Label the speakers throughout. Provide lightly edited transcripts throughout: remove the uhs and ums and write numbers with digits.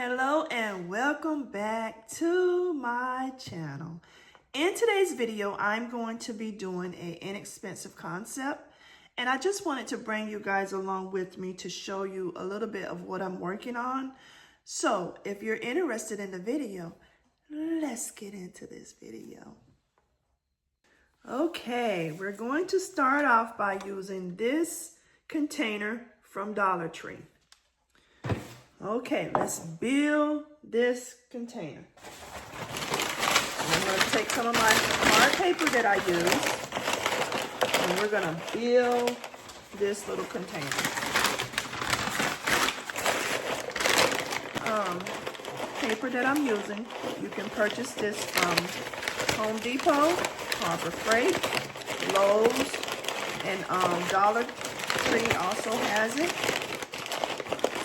Speaker 1: Hello and welcome back to my channel. In today's video, I'm going to be doing an inexpensive concept, and I just wanted to bring you guys along with me to show you a little bit of what I'm working on. So if you're interested in the video, let's get into this video. Okay, we're going to start off by using this container from Dollar Tree. Okay, let's build this container. I'm going to take some of my hard paper that I use, and we're going to build this little container. Paper that I'm using, you can purchase this from Home Depot, Harbor Freight, Lowe's, and Dollar Tree also has it.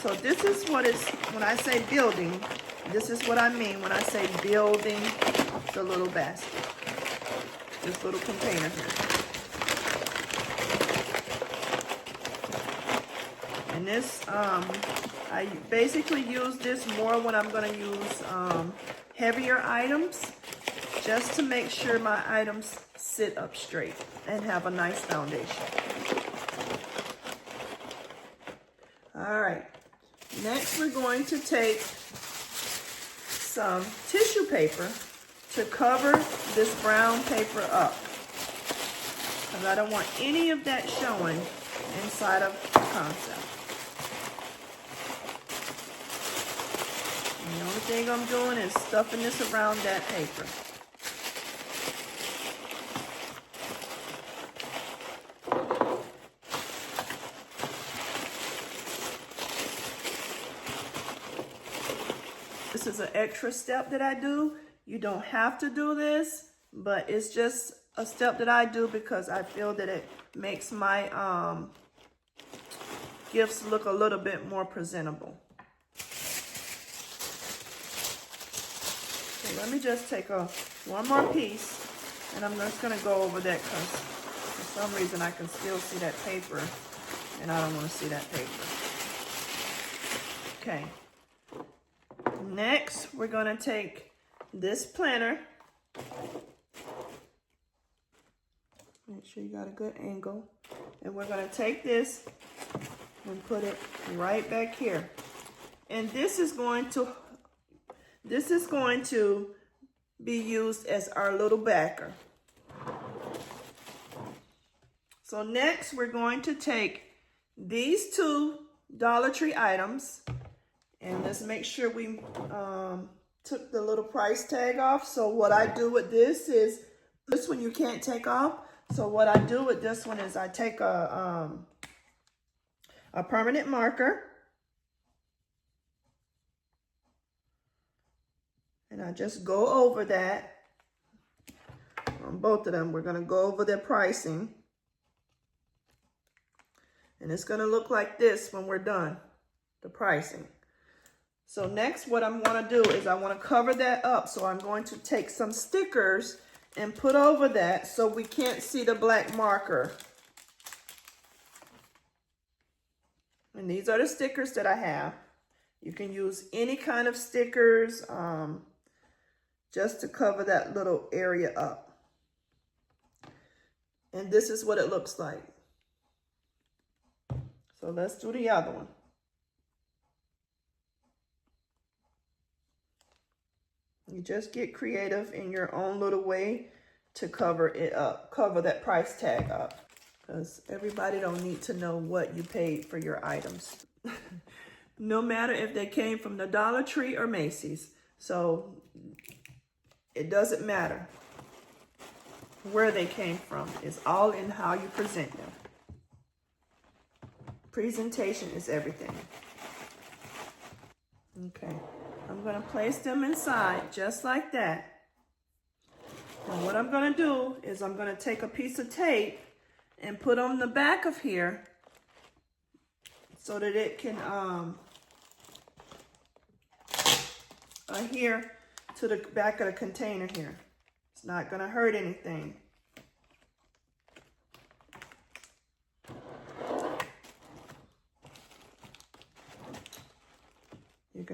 Speaker 1: So this is what it's, when I say building, this is what I mean when I say building the little basket, this little container here. And this, I basically use this more when I'm going to use heavier items, just to make sure my items sit up straight and have a nice foundation. All right. Next, we're going to take some tissue paper to cover this brown paper up, because I don't want any of that showing inside of the concept. And the only thing I'm doing is stuffing this around that paper. This is an extra step that I do. You don't have to do this, but it's just a step that I do because I feel that it makes my gifts look a little bit more presentable. So let me just take one more piece, and I'm just gonna go over that because for some reason I can still see that paper, and I don't want to see that paper. Okay. Next, we're going to take this planner. Make sure you got a good angle. And we're going to take this and put it right back here. And this is going to be used as our little backer. So next, we're going to take these two Dollar Tree items. And let's make sure we took the little price tag off. So what I do with this is, this one you can't take off. So what I do with this one is I take a permanent marker. And I just go over that. On both of them, we're going to go over their pricing. And it's going to look like this when we're done, the pricing. So next, what I'm going to do is I want to cover that up. So I'm going to take some stickers and put over that so we can't see the black marker. And these are the stickers that I have. You can use any kind of stickers just to cover that little area up. And this is what it looks like. So let's do the other one. You just get creative in your own little way to cover it up, cover that price tag up, because everybody don't need to know what you paid for your items. No matter if they came from the Dollar Tree or Macy's. So it doesn't matter where they came from. It's all in how you present them. Presentation is everything. Okay. I'm going to place them inside just like that. And what I'm going to do is I'm going to take a piece of tape and put on the back of here so that it can adhere to the back of the container here. It's not going to hurt anything.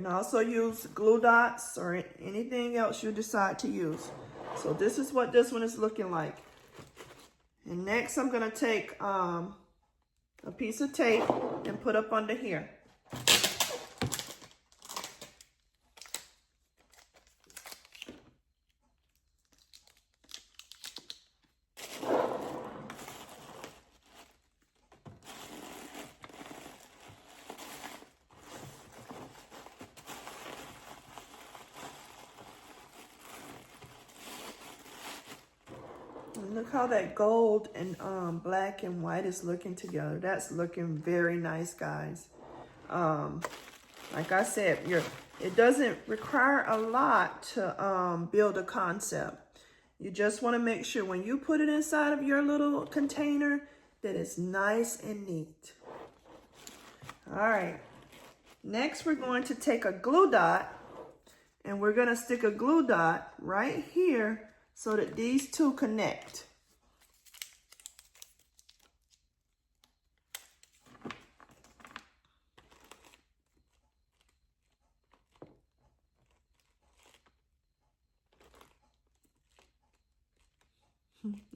Speaker 1: can also use glue dots or anything else you decide to use. So this is what this one is looking like. And next I'm gonna take a piece of tape and put up under here. And look how that gold and black and white is looking together. That's looking very nice, guys. Like I said, it doesn't require a lot to build a concept. You just want to make sure when you put it inside of your little container that it's nice and neat. All right. Next, we're going to take a glue dot and we're going to stick a glue dot right here so that these two connect.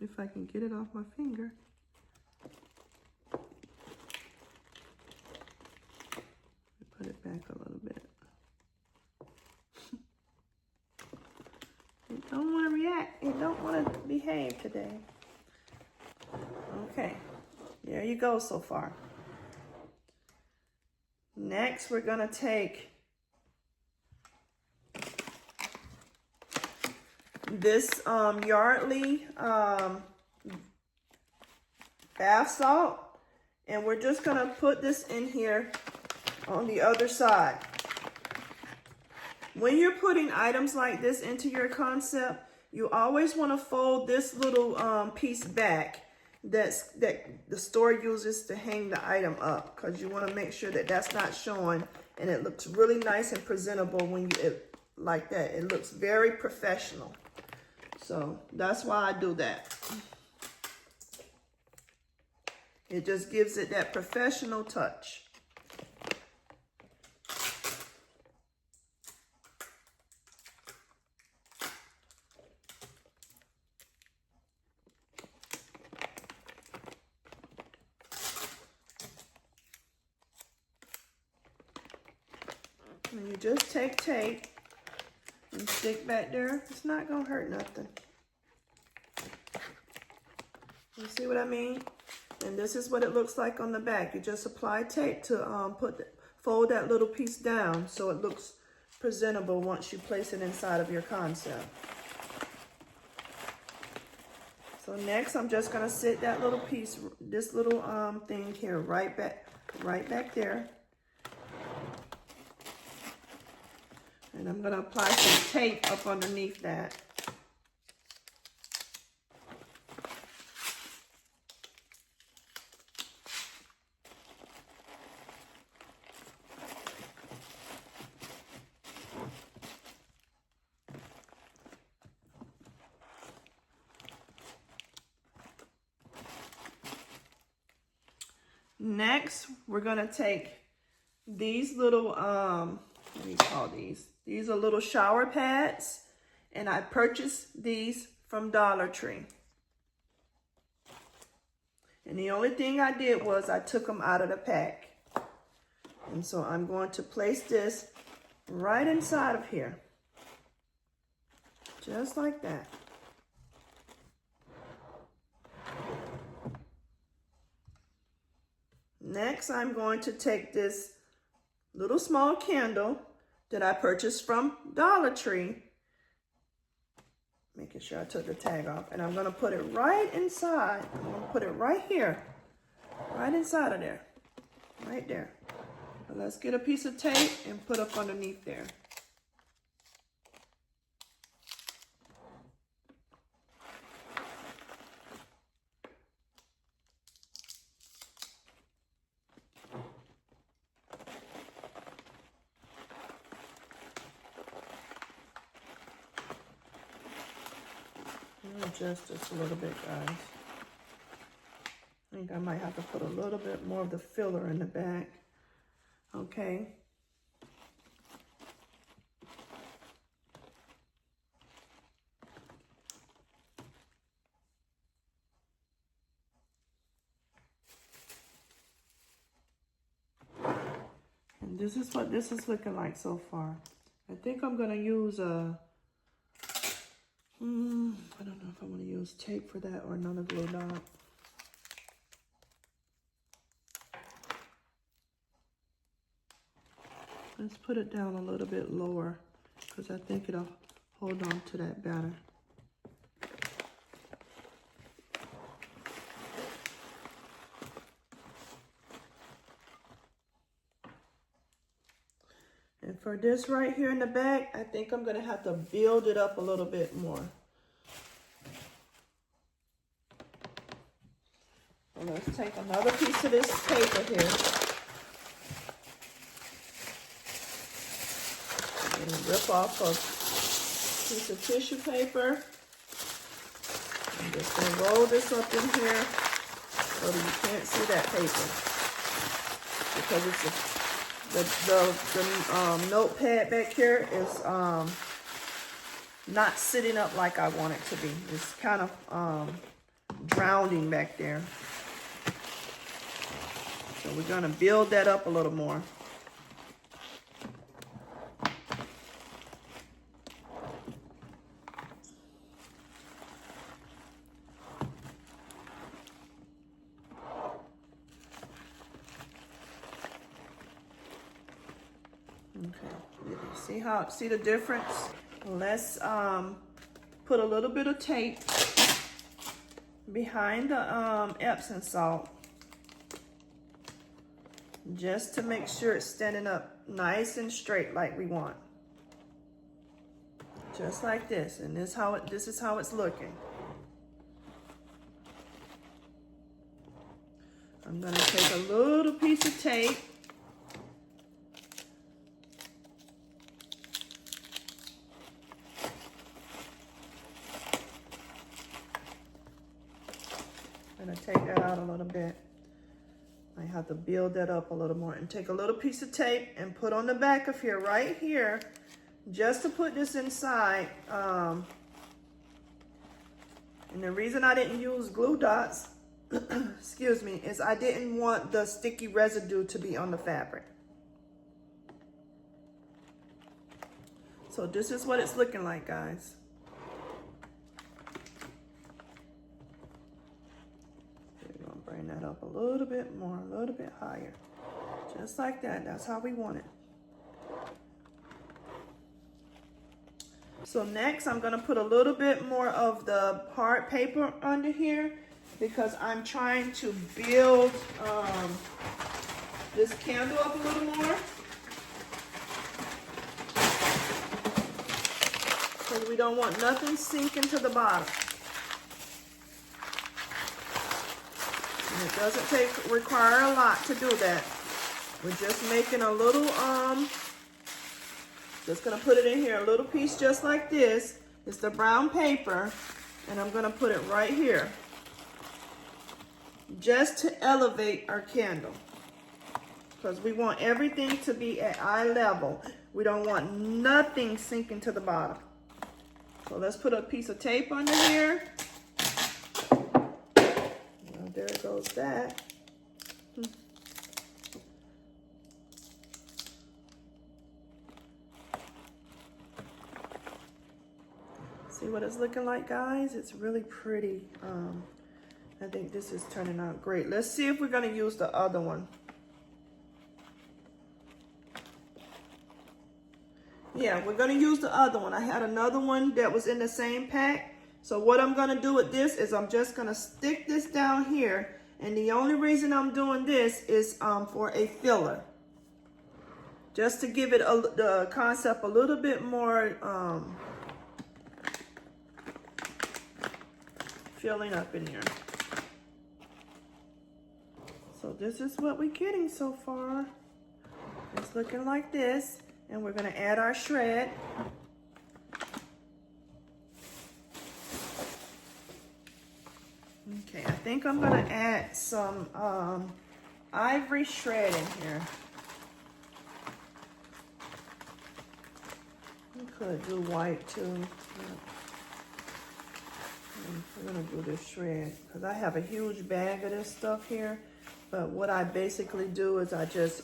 Speaker 1: If I can get it off my finger. Put it back a little bit. It don't want to react. It don't want to behave today. Okay. There you go so far. Next, we're going to take this Yardley bath salt, and we're just going to put this in here on the other side. When you're putting items like this into your concept, you always want to fold this little piece back that the store uses to hang the item up, because you want to make sure that that's not showing and it looks really nice and presentable when you like that. It looks very professional. So that's why I do that. It just gives it that professional touch. And you just take tape and stick back there. It's not gonna hurt nothing. You see what I mean? And this is what it looks like on the back. You just apply tape to fold that little piece down so it looks presentable once you place it inside of your concept. So next, I'm just gonna sit that little piece, this little thing here, right back there. And I'm gonna apply some tape up underneath that. Next, we're gonna take these little, what do you call these? These are little shower pads, and I purchased these from Dollar Tree. And the only thing I did was I took them out of the pack. And so I'm going to place this right inside of here. Just like that. Next, I'm going to take this little small candle that I purchased from Dollar Tree, making sure I took the tag off, and I'm going to put it right inside. I'm going to put it right here, right inside of there, right there. So let's get a piece of tape and put up underneath there. Adjust this a little bit, guys. I think I might have to put a little bit more of the filler in the back. Okay. This is what this is looking like so far. I think I'm gonna use a, I don't know if I'm gonna use tape for that or another glue dot. Let's put it down a little bit lower because I think it'll hold on to that batter. And for this right here in the back, I think I'm gonna have to build it up a little bit more. So let's take another piece of this paper here. And rip off a piece of tissue paper. I'm just gonna roll this up in here so that you can't see that paper. Because it's the notepad back here is not sitting up like I want it to be. It's kind of drowning back there. So we're gonna build that up a little more. Okay, see the difference? Let's put a little bit of tape behind the Epsom salt, just to make sure it's standing up nice and straight like we want. Just like this, and this is how it's looking. I'm gonna take a little piece of tape take that out a little bit. I have to build that up a little more and take a little piece of tape and put on the back of here, right here, just to put this inside. And the reason I didn't use glue dots, excuse me, is I didn't want the sticky residue to be on the fabric. So this is what it's looking like, guys. Bring that up a little bit more, a little bit higher. Just like that. That's how we want it. So next, I'm going to put a little bit more of the hard paper under here because I'm trying to build this candle up a little more. Because we don't want nothing sinking to the bottom. And it doesn't require a lot to do that. We're just making a little, just gonna put it in here, a little piece just like this. It's the brown paper, and I'm gonna put it right here. Just to elevate our candle. Because we want everything to be at eye level. We don't want nothing sinking to the bottom. So let's put a piece of tape under here. There goes that. See what it's looking like, guys? It's really pretty. I think this is turning out great. Let's see if we're gonna use the other one. Yeah, we're gonna use the other one. I had another one that was in the same pack. So what I'm gonna do with this is I'm just gonna stick this down here, and the only reason I'm doing this is for a filler. Just to give it the concept a little bit more filling up in here. So this is what we're getting so far. It's looking like this, and we're gonna add our shred. Okay, I think I'm gonna add some ivory shred in here. We could do white too. We're gonna do this shred because I have a huge bag of this stuff here. But what I basically do is I just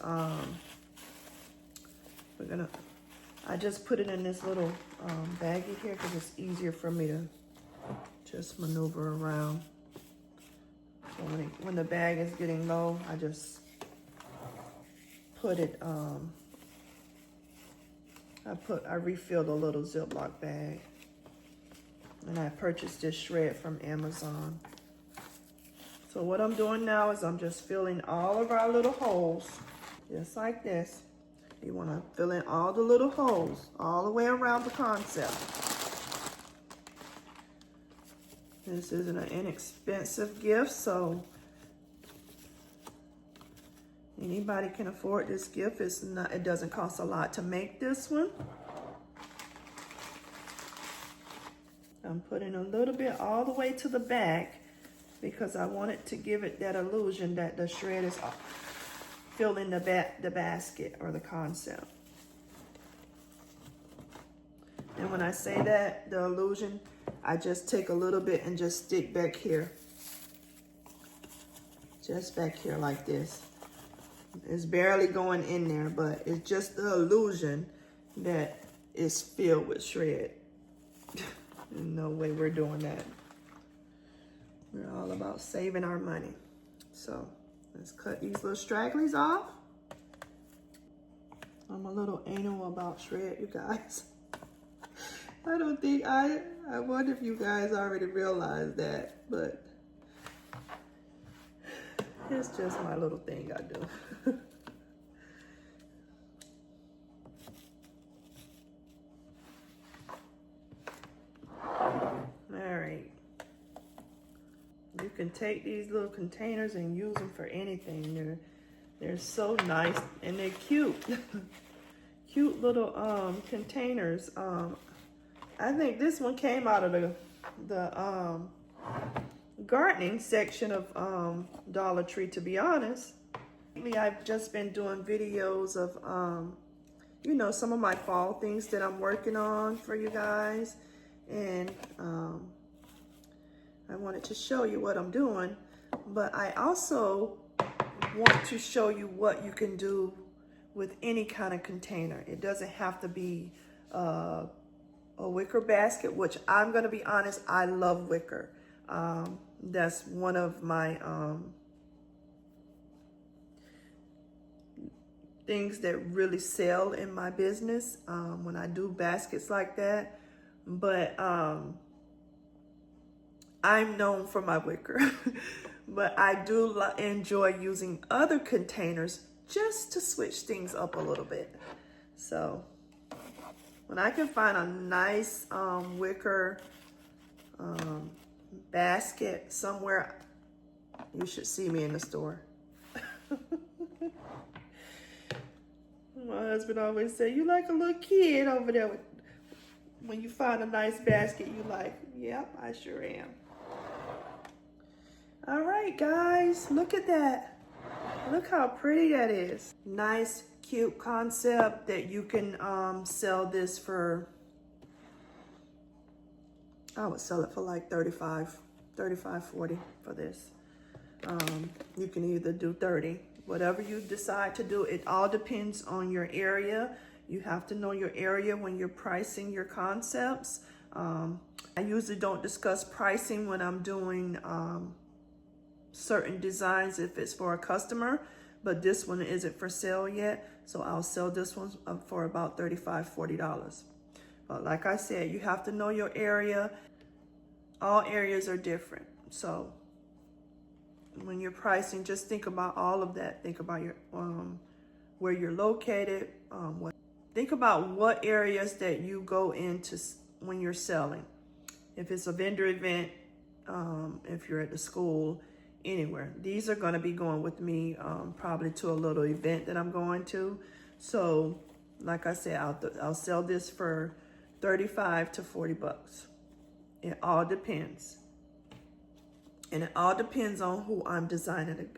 Speaker 1: I just put it in this little baggie here because it's easier for me to just maneuver around. So when the bag is getting low, I just put it, I refilled a little Ziploc bag. And I purchased this shred from Amazon. So what I'm doing now is I'm just filling all of our little holes, just like this. You want to fill in all the little holes all the way around the concept. This isn't an inexpensive gift, so anybody can afford this gift. It doesn't cost a lot to make this one. I'm putting a little bit all the way to the back because I wanted to give it that illusion that the shred is filling the basket or the concept. And when I say that, the illusion, I just take a little bit and just stick back here. Just back here like this. It's barely going in there, but it's just the illusion that it's filled with shred. No way we're doing that. We're all about saving our money. So let's cut these little stragglers off. I'm a little anal about shred, you guys. I don't think I wonder if you guys already realized that, but it's just my little thing I do. You can take these little containers and use them for anything. They're so nice and they're cute. Cute little containers. I think this one came out of the gardening section of Dollar Tree, to be honest. Lately, I've just been doing videos of you know, some of my fall things that I'm working on for you guys, and I wanted to show you what I'm doing, but I also want to show you what you can do with any kind of container. It doesn't have to be a wicker basket, which I'm going to be honest, I love wicker. That's one of my things that really sell in my business when I do baskets like that. But I'm known for my wicker, but I do enjoy using other containers just to switch things up a little bit. So when I can find a nice wicker basket somewhere, you should see me in the store. My husband always say, you like a little kid over there. When you find a nice basket, you like, yep, I sure am. All right, guys, look at that. Look how pretty that is. Nice, cute concept that you can sell this for. I would sell it for like $35, $40 for this. You can either do 30, whatever you decide to do. It all depends on your area. You have to know your area when you're pricing your concepts. I usually don't discuss pricing when I'm doing certain designs if it's for a customer, but this one isn't for sale yet, so I'll sell this one for about $35, $40. But like I said, you have to know your area. All areas are different, so when you're pricing, just think about all of that. Think about your where you're located. Think about what areas that you go into when you're selling. If it's a vendor event, if you're at the school, anywhere. These are going to be going with me probably to a little event that I'm going to. So like I said, I'll sell this for $35 to $40. It all depends. And it all depends on who I'm designing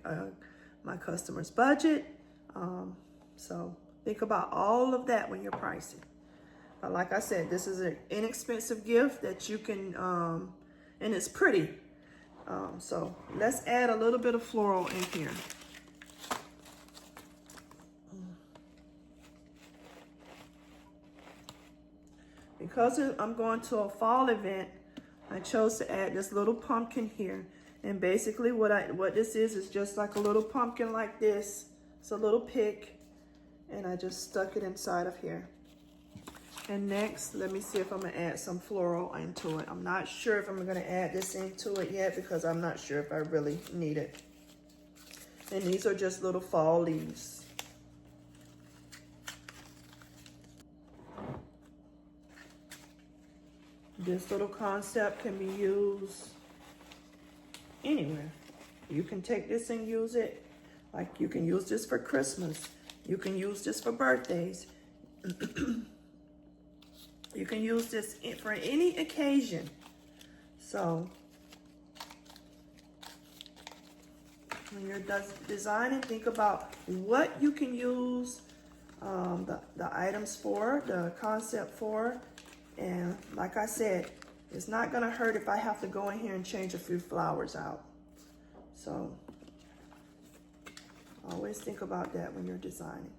Speaker 1: my customer's budget. So think about all of that when you're pricing. But like I said, this is an inexpensive gift that you can, and it's pretty. So let's add a little bit of floral in here. Because I'm going to a fall event, I chose to add this little pumpkin here. And basically what this is just like a little pumpkin like this. It's a little pick, and I just stuck it inside of here. And next, let me see if I'm gonna add some floral into it. I'm not sure if I'm gonna add this into it yet because I'm not sure if I really need it. And these are just little fall leaves. This little concept can be used anywhere. You can take this and use it. Like you can use this for Christmas. You can use this for birthdays. You can use this for any occasion. So when you're designing, think about what you can use the items for, the concept for. And like I said, it's not gonna hurt if I have to go in here and change a few flowers out. So always think about that when you're designing.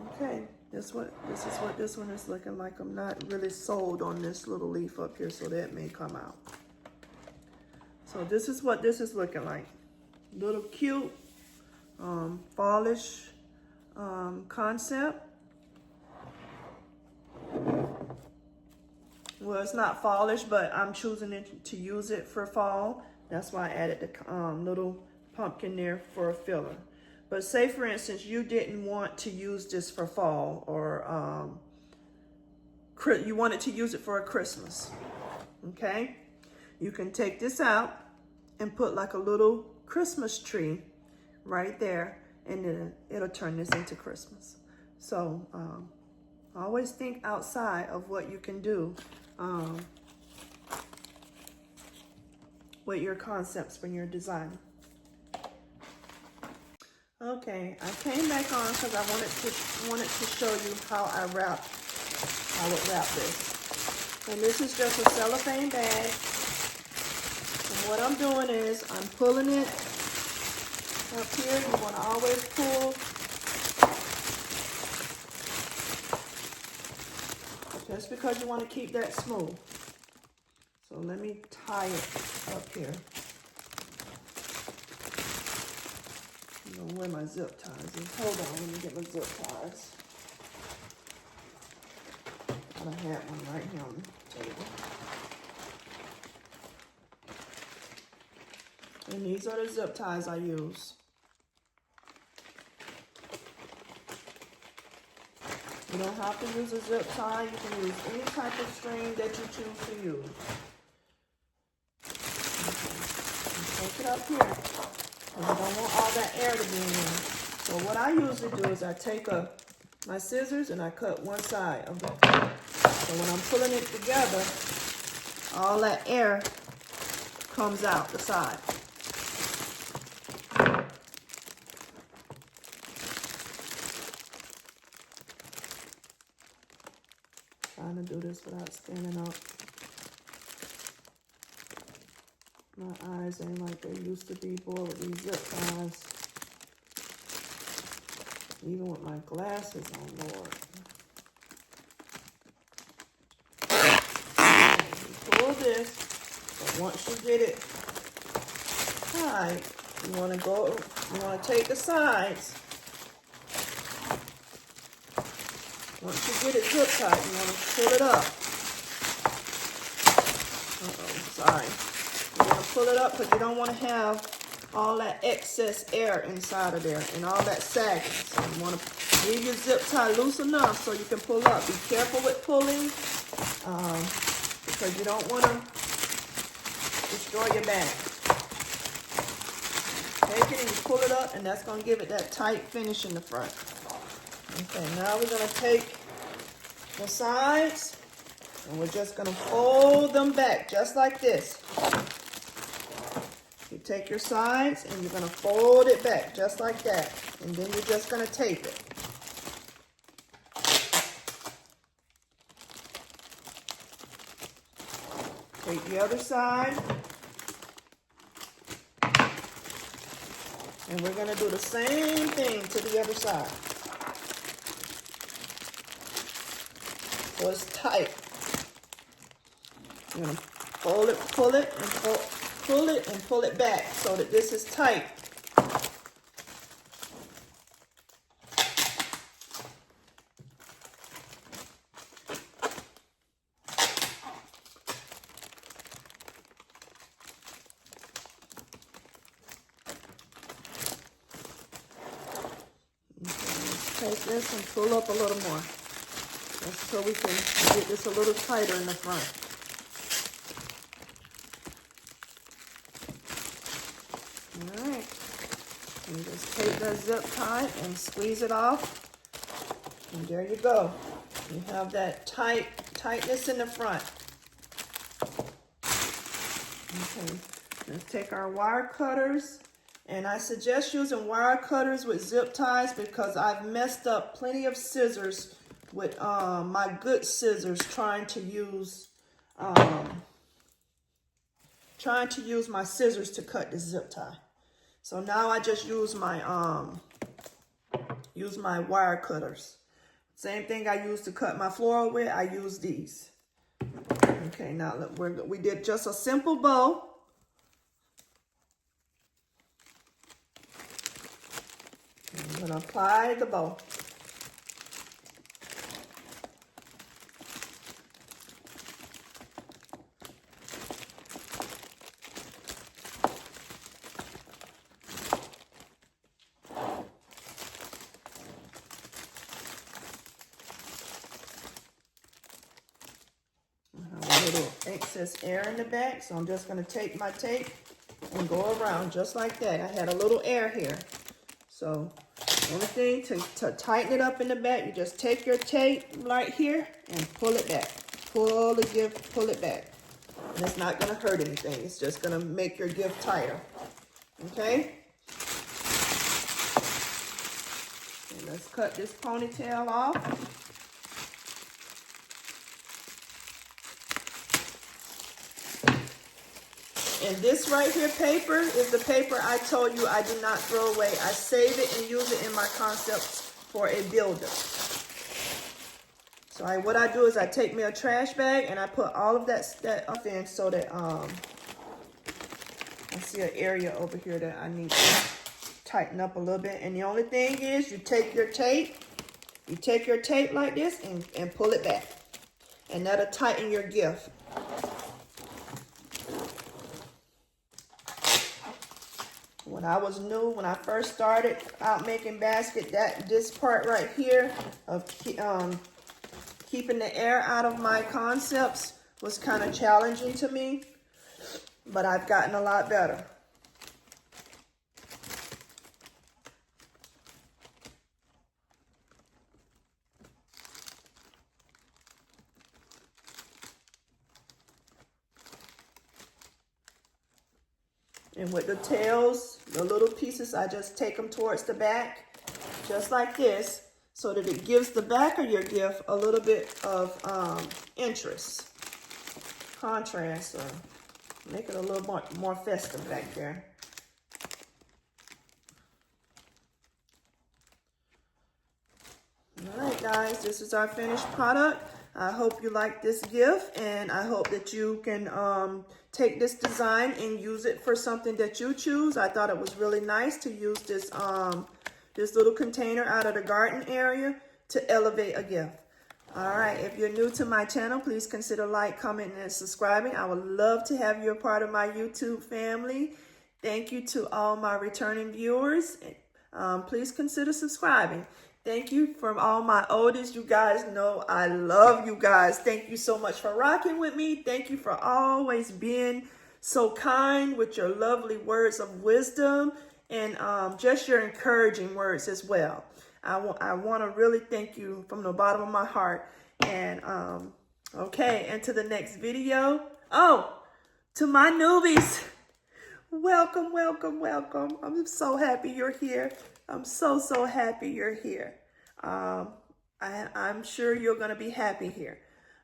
Speaker 1: Okay, this is what this one is looking like. I'm not really sold on this little leaf up here, so that may come out. So this is what this is looking like. Little cute, fallish concept. Well, it's not fallish, but I'm choosing to use it for fall. That's why I added the little pumpkin there for a filler. But say, for instance, you didn't want to use this for fall, or you wanted to use it for a Christmas, okay? You can take this out and put like a little Christmas tree right there, and then it'll turn this into Christmas. So always think outside of what you can do with your concepts when you're designing. Okay, I came back on because I wanted to show you how I would wrap this. And this is just a cellophane bag. And what I'm doing is I'm pulling it up here. You want to always pull. Just because you want to keep that smooth. So let me tie it up here. I don't know where my zip ties is. Hold on, let me get my zip ties. I had one right here on the table. And these are the zip ties I use. You don't have to use a zip tie. You can use any type of string that you choose to use. Okay. Take it up here. And I don't want all that air to be in there. So what I usually do is I take my scissors and I cut one side of it. So when I'm pulling it together, all that air comes out the side. Trying to do this without standing up. My eyes ain't like they used to be, boy, with these zip ties. Even with my glasses on, Lord. You pull this, but once you get it tight, you want to take the sides. Once you get it zip tight, you want to pull it up. Sorry. You want to pull it up because you don't want to have all that excess air inside of there and all that sagging. So you want to leave your zip tie loose enough so you can pull up. Be careful with pulling because you don't want to destroy your bag. Take it and you pull it up, and that's going to give it that tight finish in the front. Okay, now we're going to take the sides and we're just going to fold them back just like this. You take your sides and you're going to fold it back just like that. And then you're just going to tape it. Take the other side. And we're going to do the same thing to the other side. so it's tight. You're gonna pull it, and pull it and pull it back so that this is tight. Take this and pull up a little more, just so we can get this a little tighter in the front. All right, and just take that zip tie and squeeze it off, and there you go. You have that tightness in the front. Okay, let's take our wire cutters. And I suggest using wire cutters with zip ties because I've messed up plenty of scissors with my good scissors trying to use my scissors to cut the zip tie. So now I just use my wire cutters. Same thing I use to cut my floral with, I use these. Okay, now look, we did just a simple bow. I'm going to apply the bow. I have a little excess air in the back, so I'm just going to take my tape and go around just like that. I had a little air here. So the only thing to tighten it up in the back, you just take your tape right here and pull it back. Pull it back. And it's not going to hurt anything. It's just going to make your gift tighter. Okay? And let's cut this ponytail off. And this right here paper is the paper I told you I do not throw away. I save it and use it in my concepts for a builder. So what I do is I take me a trash bag and I put all of that stuff in so that I see an area over here that I need to tighten up a little bit. And the only thing is you take your tape like this and pull it back. And that'll tighten your gift. When I was new, when I first started out making basket, this part right here of keeping the air out of my concepts was kind of challenging to me, but I've gotten a lot better. And with the tails, the little pieces, I just take them towards the back, just like this, so that it gives the back of your gift a little bit of interest, contrast, or make it a little more festive back there. All right, guys, this is our finished product. I hope you like this gift, and I hope that you can take this design and use it for something that you choose. I thought it was really nice to use this this little container out of the garden area to elevate a gift. All right, if you're new to my channel, please consider like, commenting, and subscribing. I would love to have you a part of my YouTube family. Thank you to all my returning viewers. Please consider subscribing. Thank you from all my oldies. You guys know I love you guys. Thank you so much for rocking with me. Thank you for always being so kind with your lovely words of wisdom and just your encouraging words as well. I want to really thank you from the bottom of my heart. And okay, and to the next video. Oh, to my newbies, welcome, welcome, welcome. I'm so happy you're here. I'm so happy you're here. I'm sure you're going to be happy here.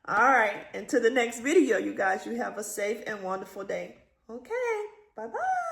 Speaker 1: All right. Until the next video, you guys, you have a safe and wonderful day. Okay. Bye-bye.